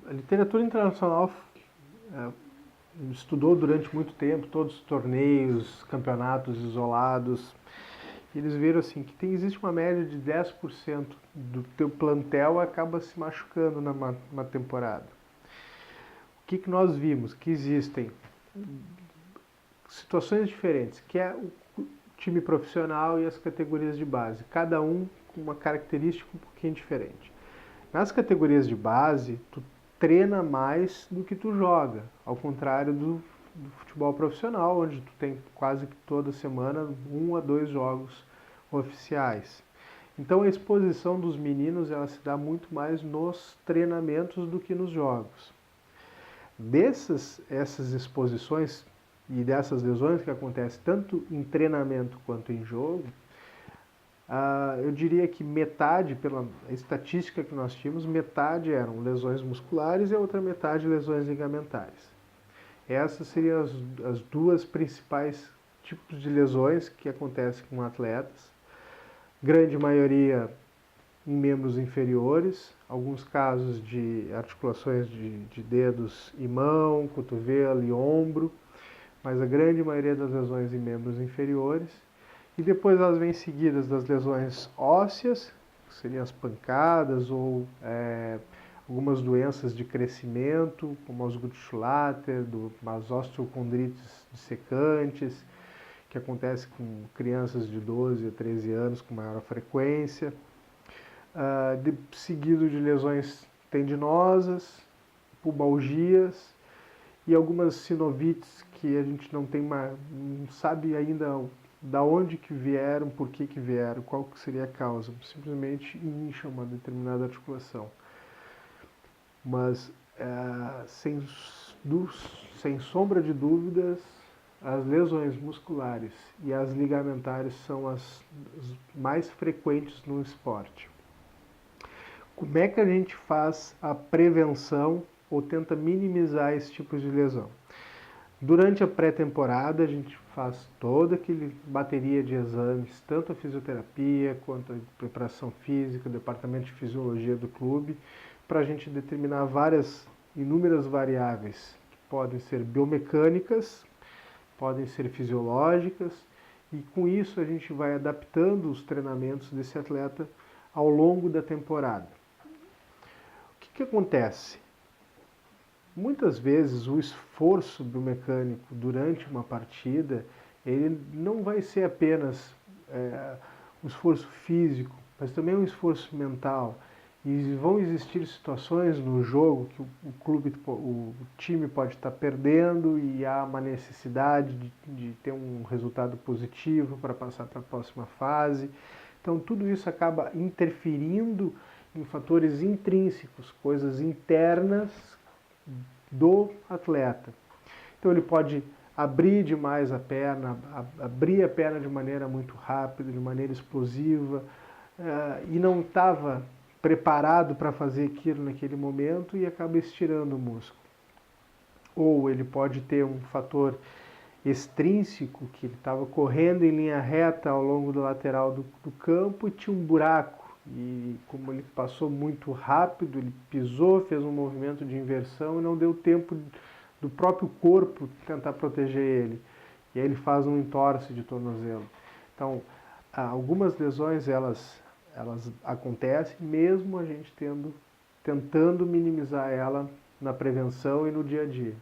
A literatura internacional é, estudou durante muito tempo todos os torneios, campeonatos isolados. E eles viram assim que existe uma média de 10% do teu plantel acaba se machucando numa temporada. O que nós vimos? Que existem situações diferentes, que é o time profissional e as categorias de base, cada um com uma característica um pouquinho diferente. Nas categorias de base, tu treina mais do que tu joga, ao contrário do futebol profissional, onde tu tem quase que toda semana 1 a 2 jogos oficiais. Então a exposição dos meninos ela se dá muito mais nos treinamentos do que nos jogos. Essas exposições e dessas lesões que acontecem tanto em treinamento quanto em jogo, eu diria que metade, pela estatística que nós tínhamos, metade eram lesões musculares e a outra metade lesões ligamentares. Essas seriam as duas principais tipos de lesões que acontecem com atletas. Grande maioria em membros inferiores, alguns casos de articulações de dedos e mão, cotovelo e ombro, mas a grande maioria das lesões em membros inferiores. E depois elas vêm seguidas das lesões ósseas, que seriam as pancadas ou algumas doenças de crescimento, como as Gutschlatter, as osteocondrites dissecantes, que acontece com crianças de 12 a 13 anos com maior frequência, seguido de lesões tendinosas, pubalgias e algumas sinovites que a gente não sabe ainda da onde que vieram, por que vieram, qual que seria a causa. Simplesmente incham uma determinada articulação. Mas, sem sombra de dúvidas, as lesões musculares e as ligamentares são as mais frequentes no esporte. Como é que a gente faz a prevenção ou tenta minimizar esse tipo de lesão? Durante a pré-temporada, a gente faz toda aquela bateria de exames, tanto a fisioterapia quanto a preparação física, o departamento de fisiologia do clube, para a gente determinar inúmeras variáveis que podem ser biomecânicas, podem ser fisiológicas, e com isso a gente vai adaptando os treinamentos desse atleta ao longo da temporada. O que acontece? Muitas vezes o esforço biomecânico durante uma partida, ele não vai ser apenas um esforço físico, mas também um esforço mental. E vão existir situações no jogo que o time pode estar perdendo e há uma necessidade de ter um resultado positivo para passar para a próxima fase. Então tudo isso acaba interferindo em fatores intrínsecos, coisas internas do atleta. Então ele pode abrir demais a perna, abrir a perna de maneira muito rápida, de maneira explosiva, e não estava preparado para fazer aquilo naquele momento e acaba estirando o músculo. Ou ele pode ter um fator extrínseco, que ele estava correndo em linha reta ao longo da lateral do campo e tinha um buraco. E como ele passou muito rápido, ele pisou, fez um movimento de inversão e não deu tempo do próprio corpo tentar proteger ele. E aí ele faz um entorse de tornozelo. Então, algumas lesões elas acontecem mesmo a gente tentando minimizar ela na prevenção e no dia a dia.